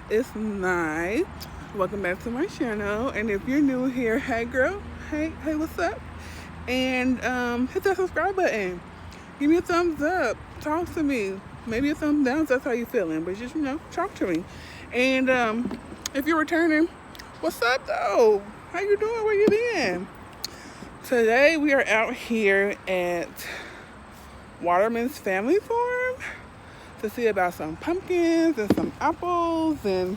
It's Nye. Welcome back to my channel. And if you're new here, hey girl, hey, what's up? And hit that subscribe button. Give me a thumbs up. Talk to me. Maybe a thumbs down if that's how you're feeling. But just, talk to me. And if you're returning, what's up though? How you doing? Where you been? Today we are out here at Waterman's family farm to see about some pumpkins and some apples and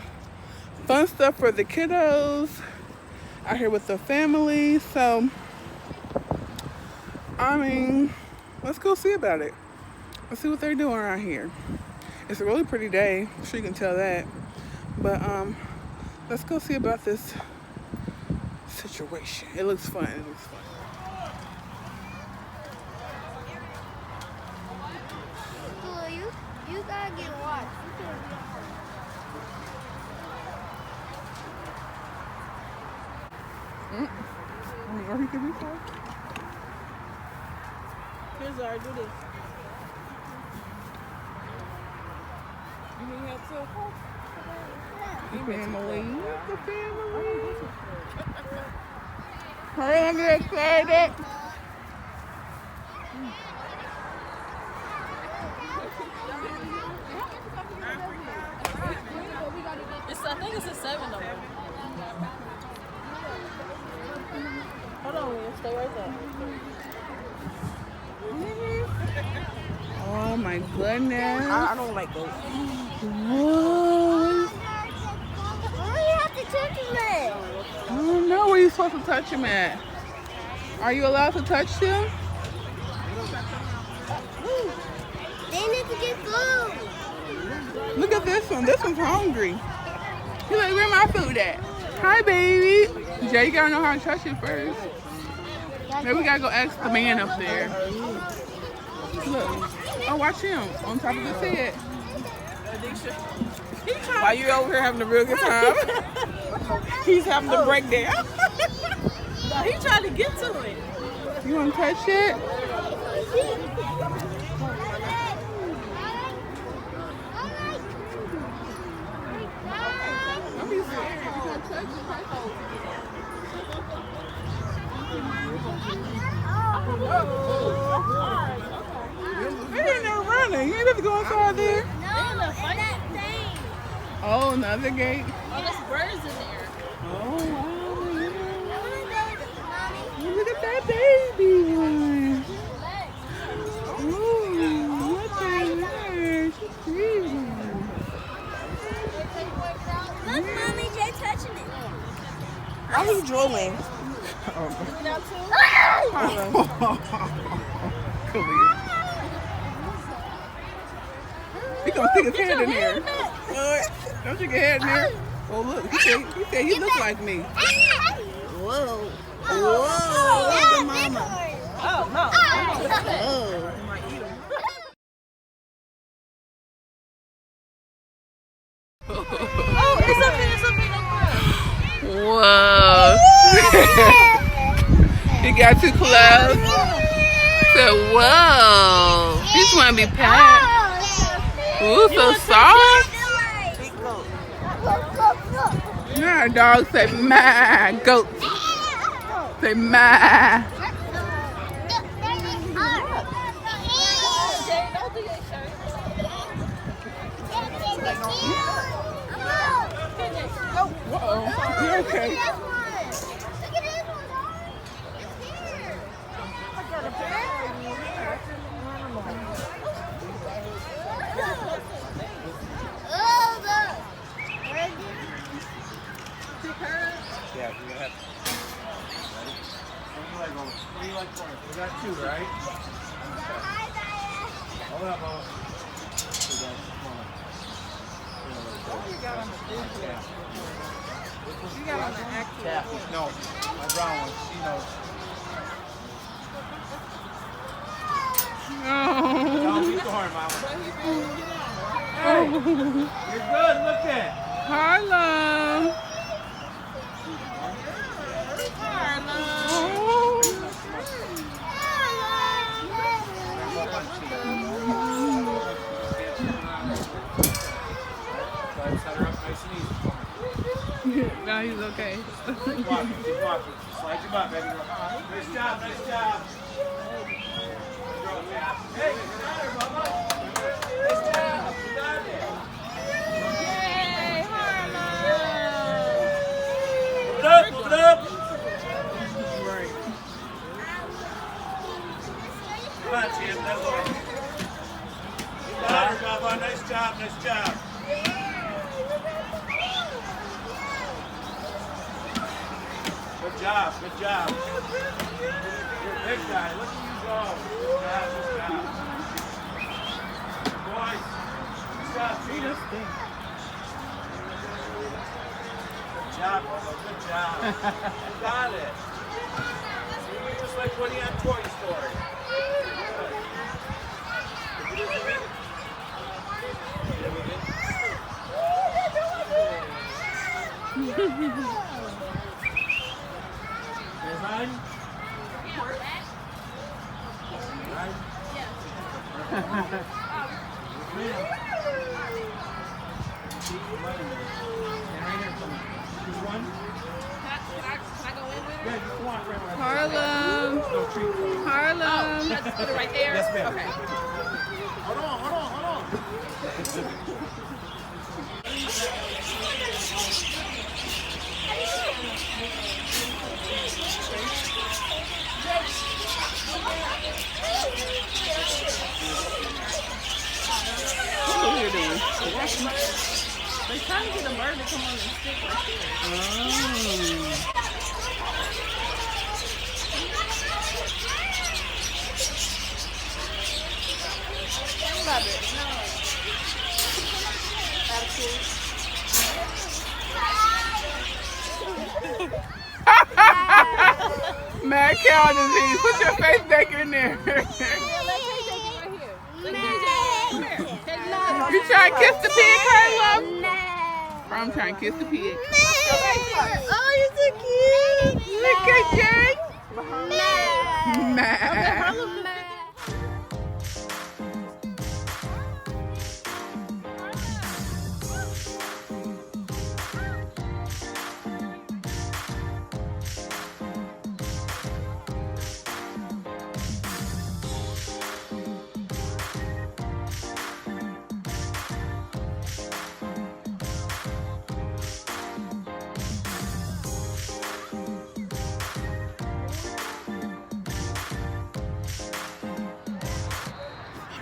fun stuff for the kiddos out here with the family. So, let's go see about it. Let's see what they're doing around here. It's a really pretty day, I'm sure you can tell that. But let's go see about this situation. It looks fun. You gotta get washed. Or he could be fine. Here's our do this. You need help too? The family. The family. Hurry under the carpet. I think it's a 7 though. Hold on, William. Stay right there. Oh my goodness. I don't like those. Whoa. Why do you have to touch him at? I don't know where you're supposed to touch him at. Are you allowed to touch him? They need to get food. Look at this one. This one's hungry. He's like, where my food at? Hi, baby. Jay, you gotta know how to touch it first. Maybe we gotta go ask the man up there. Look. Oh, watch him on top of his head. While you over here having a real good time, he's having to break down. No, he's trying to get to it. You wanna touch it? Don't be scared. You gotta touch it. They're in there running. You ain't have to go inside there. No, that thing. Oh, another gate. Oh, there's birds in there. Oh, wow. Mommy. Look at that baby one. Ooh, look at her. She's cute. Look, Mommy, Jay touching it. Why are you drooling? Come here. He gonna stick his head in there. Don't stick your head in there. Oh look, he said he look like me. Whoa. Whoa, look at mama. Oh, no. Oh. Oh, it's something. Whoa. He got too close. So, whoa. He just want to be pat. Ooh, so soft. Yeah, dog say, ma. Goat. Say, ma. Whoa. You okay? Yeah, you have. Ready? What do you like for it? We got 2, right? Hold up, Mama. What you got on the food plate? You got on the actual. No, my brown one. She knows. Don't beat the horn, Mama. Hey, you're good. Look at. Harlem. Set her up nice and easy. Now he's okay. Keep walking, keep walking. Slide your butt, baby. Nice job, nice job. Hey, you got her, Bubba. Nice job, you got it. Yay, Harlow! Move it up, move it up. Right. Come on, champ, that way. You got her, Bubba. Nice job, nice job. Good job, good job. You're a big guy. Look at you go. Good job, good job. Boys, good job, Tina. Good job, Bubba. Good job. You got it. You're just like Woody on Toy Story. Run. Harlem. Harlem. Let's put it right there. Yes, ma'am. Okay. Hold on. What are you doing? They're trying to get a bird to come on and stick right there. Oh. Love it. Mad cow disease. Put your face back in there. You trying to kiss the pig, Harlow? I'm trying to kiss the pig. Oh, you're so cute. Look at Jay. Mad.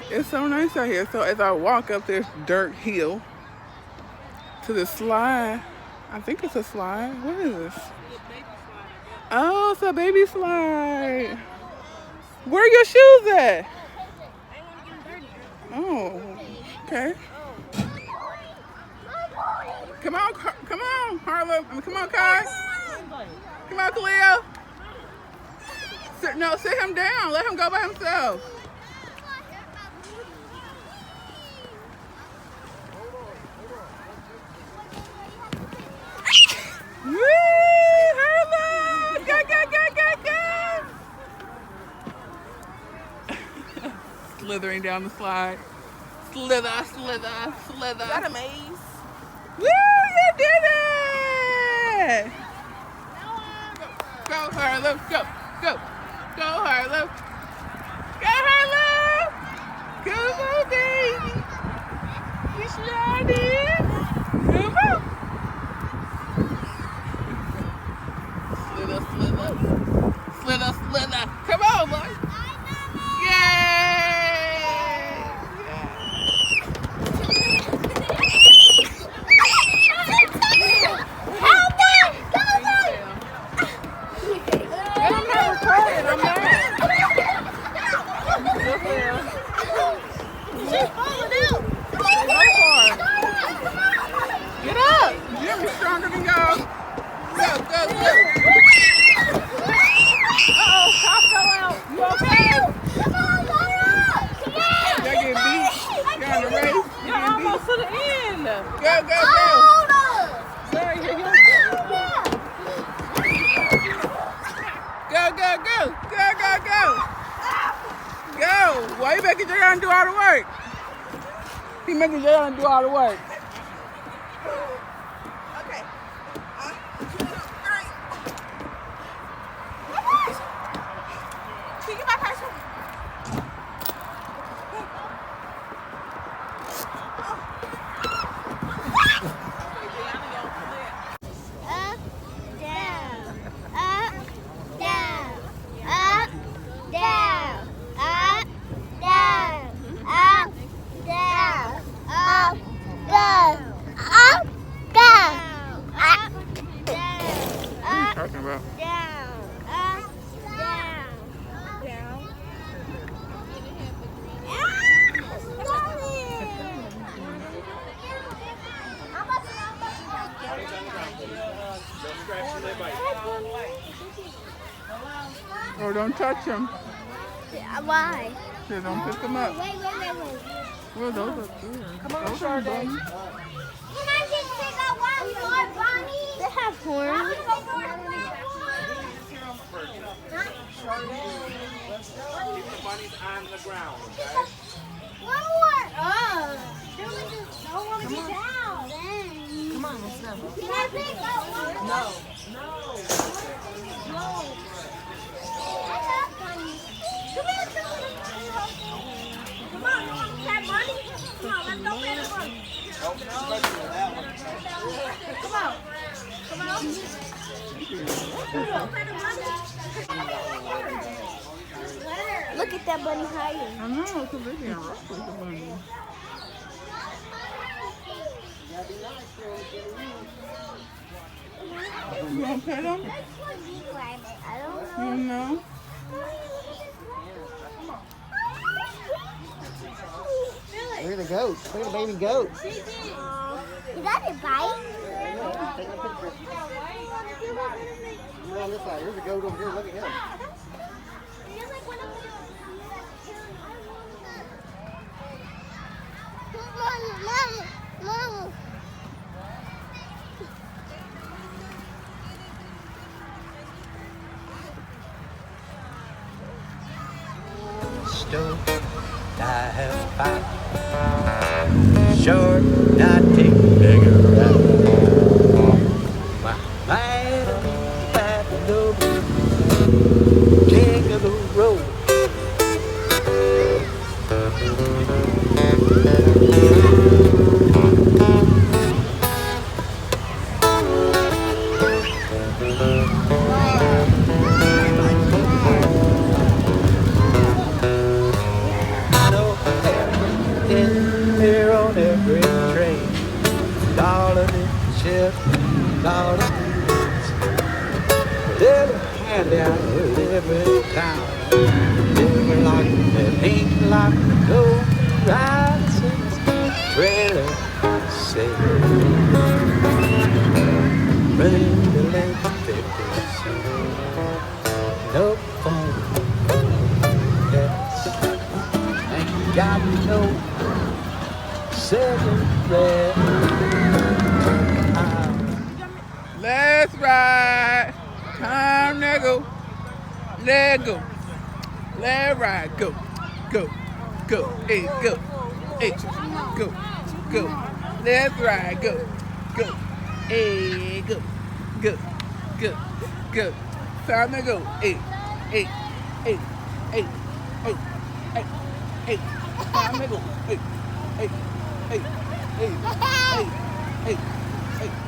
It's so nice out here. So as I walk up this dirt hill to the slide, I think it's a slide. What is this? Oh, it's a baby slide. Where are your shoes at? Oh, okay. Come on, Harlow. Come on, Kai. Come on, Khalil. No, sit him down. Let him go by himself. Woo! Harlow! Go, go, go, go, go! Slithering down the slide. Slither, slither, slither. Is that a maze? Woo! You did it! Go, Harlow. Go, go. Go, Harlow. Go, Harlow! Come on, baby. You sure did. Come on. Slither, slither. Slither, slither. Come on, boy. Yay! I'm not recording. I'm not. She's falling out. Get up! Jimmy's stronger than y'all. Go, go, go. Uh-oh, Pop fell out. You okay? Come on, Laura. Come on. Y'all get beat. Y'all in the race. You You're getting almost to the end. beat. Go, go, go. Hold on. Sorry, here you go. Go, go, go. Go, go, go. Go. Why you making Jayon do all the work? He making Jayon do all the work. Okay. talking about. Down. Up. Down. Down. Don't scratch your lip. Oh, don't touch them. Why? Yeah, don't pick them up. Wait. Well, those are good. Come on, Those are Sade. buns. Can I just pick up one more bunny? They have horns. Keep the bunnies on the ground, okay? One more. Oh. Don't want to get down. Come on, let's go. Can I pick up one more? No. I love bunnies. Come on. That bunny? Come on, let's go pet the bunny. Come on. Look at that bunny hiding. I know, because they're being rough with the bunny. You want to pet them? I don't You know. know? Look at the goats. Look at the baby goats. Is that a bite? Take a picture. You're on this side. Here's a goat over here. Look at him. Mom. Stove I have found. Sure, not take bigger round. My man, that no king of the road. In here on every train, all of the ship, all of the woods. Little handout with every town. Never like that ain't like the gold rises. Trailer say, running the length of papers. No phone. Yes. Ain't got no cigarette. Let's ride. Time to go. Let go. Let's ride. Go. Hey, go. Hey, go. Let's ride. Go. Hey, go. Time to go. Hey. Time to go. Hey.